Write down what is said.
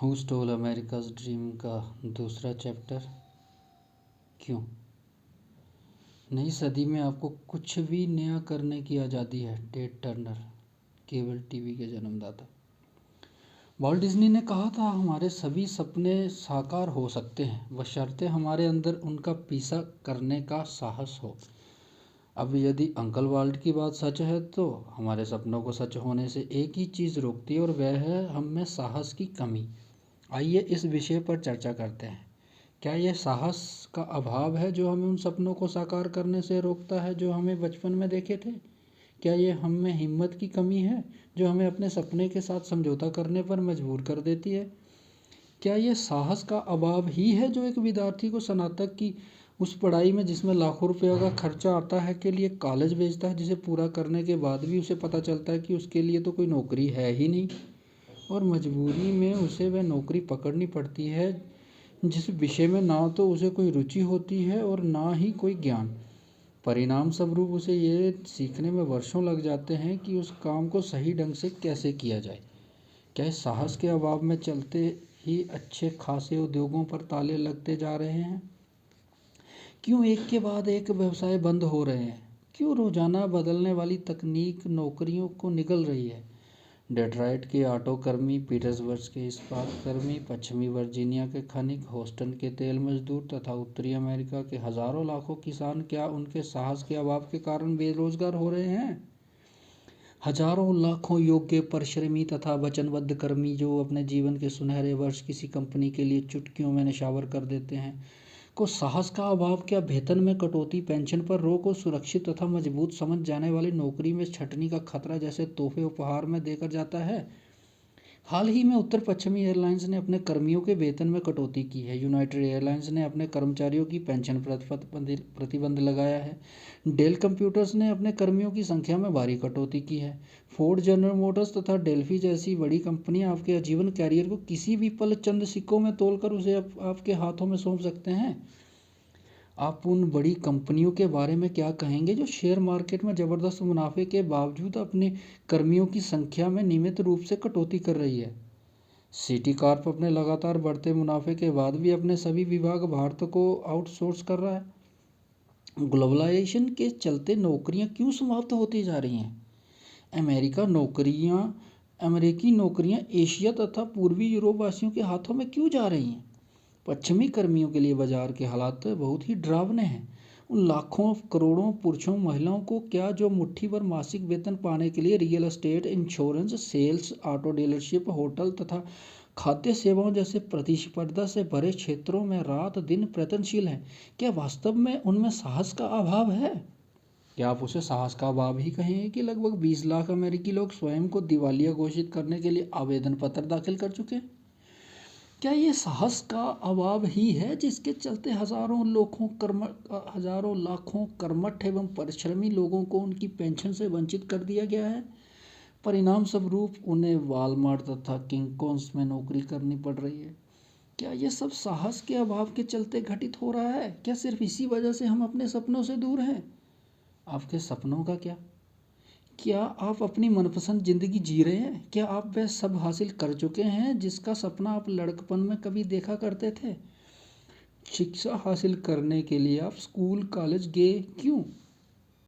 Who stole America's dream का दूसरा chapter. क्यों? नई सदी में आपको कुछ भी नया करने की आज़ादी है। टेड टर्नर, केबल टीवी के जन्मदाता। वॉल्ट डिज्नी ने कहा था, हमारे सभी सपने साकार हो सकते हैं बशर्ते हमारे अंदर उनका पीछा करने का साहस हो। अब यदि अंकल वॉल्ट की बात सच है तो हमारे सपनों को सच होने से एक ही चीज़ रोकती है और वह है हम में साहस की कमी। आइए इस विषय पर चर्चा करते हैं। क्या यह साहस का अभाव है जो हमें उन सपनों को साकार करने से रोकता है जो हमें बचपन में देखे थे? क्या ये हम में हिम्मत की कमी है जो हमें अपने सपने के साथ समझौता करने पर मजबूर कर देती है? क्या ये साहस का अभाव ही है जो एक विद्यार्थी को स्नातक की उस पढ़ाई में जिसमें लाखों रुपयों का खर्चा आता है के लिए कॉलेज भेजता है, जिसे पूरा करने के बाद भी उसे पता चलता है कि उसके लिए तो कोई नौकरी है ही नहीं और मजबूरी में उसे वह नौकरी पकड़नी पड़ती है जिस विषय में ना तो उसे कोई रुचि होती है और ना ही कोई ज्ञान। परिणाम स्वरूप उसे ये सीखने में वर्षों लग जाते हैं कि उस काम को सही ढंग से कैसे किया जाए। क्या इस साहस के अभाव में चलते ही अच्छे खासे उद्योगों पर ताले लगते जा रहे हैं? क्यों एक के बाद एक व्यवसाय बंद हो रहे हैं? क्यों रोजाना बदलने वाली तकनीक नौकरियों को निगल रही है? डेट्रॉइट के ऑटो कर्मी, पीटर्सबर्ग के इस्पात कर्मी, पश्चिमी वर्जीनिया के खनिक, ह्यूस्टन के तेल मजदूर तथा उत्तरी अमेरिका के हजारों लाखों किसान क्या उनके साहस के अभाव के कारण बेरोजगार हो रहे हैं? हजारों लाखों योग्य परिश्रमी तथा वचनबद्ध कर्मी जो अपने जीवन के सुनहरे वर्ष किसी कंपनी के लिए चुटकियों में निछावर कर देते हैं को साहस का अभाव क्या वेतन में कटौती, पेंशन पर रोक और सुरक्षित तथा मजबूत समझ जाने वाली नौकरी में छंटनी का खतरा जैसे तोहफे उपहार में देकर जाता है? हाल ही में उत्तर पश्चिमी एयरलाइंस ने अपने कर्मियों के वेतन में कटौती की है। यूनाइटेड एयरलाइंस ने अपने कर्मचारियों की पेंशन पर प्रतिबंध लगाया है। डेल कंप्यूटर्स ने अपने कर्मियों की संख्या में भारी कटौती की है। फोर्ड, जनरल मोटर्स तथा डेल्फी जैसी बड़ी कंपनियां आपके आजीवन कैरियर को किसी भी पल चंद सिक्कों में तोलकर उसे आपके हाथों में सौंप सकते हैं। आप उन बड़ी कंपनियों के बारे में क्या कहेंगे जो शेयर मार्केट में जबरदस्त मुनाफे के बावजूद अपने कर्मियों की संख्या में नियमित रूप से कटौती कर रही है? सिटी कॉर्प अपने लगातार बढ़ते मुनाफे के बाद भी अपने सभी विभाग भारत को आउटसोर्स कर रहा है। ग्लोबलाइजेशन के चलते नौकरियां क्यों समाप्त होती जा रही हैं? अमेरिकी नौकरियां एशिया तथा पूर्वी यूरोप वासियों के हाथों में क्यों जा रही हैं? पश्चिमी कर्मियों के लिए बाजार के हालात बहुत ही डरावने हैं। उन लाखों करोड़ों पुरुषों महिलाओं को क्या जो मुट्ठी भर मासिक वेतन पाने के लिए real estate, insurance, sales, auto dealership, hotel तथा खाद्य सेवाओं जैसे प्रतिस्पर्धा से भरे क्षेत्रों में रात दिन प्रयत्नशील हैं, क्या वास्तव में उनमें साहस का अभाव है? क्या आप उसे साहस का अभाव ही कहेंगे कि लगभग 20 लाख अमेरिकी लोग स्वयं को दिवालिया घोषित करने के लिए आवेदन पत्र दाखिल कर चुके हैं? क्या ये साहस का अभाव ही है जिसके चलते हजारों लाखों कर्मठ एवं परिश्रमी लोगों को उनकी पेंशन से वंचित कर दिया गया है? परिणाम स्वरूप उन्हें वॉलमार्ट तथा किंग्स में नौकरी करनी पड़ रही है। क्या ये सब साहस के अभाव के चलते घटित हो रहा है? क्या सिर्फ इसी वजह से हम अपने सपनों से दूर हैं? आपके सपनों का क्या? क्या आप अपनी मनपसंद ज़िंदगी जी रहे हैं? क्या आप वह सब हासिल कर चुके हैं जिसका सपना आप लड़कपन में कभी देखा करते थे? शिक्षा हासिल करने के लिए आप स्कूल कॉलेज गए क्यों?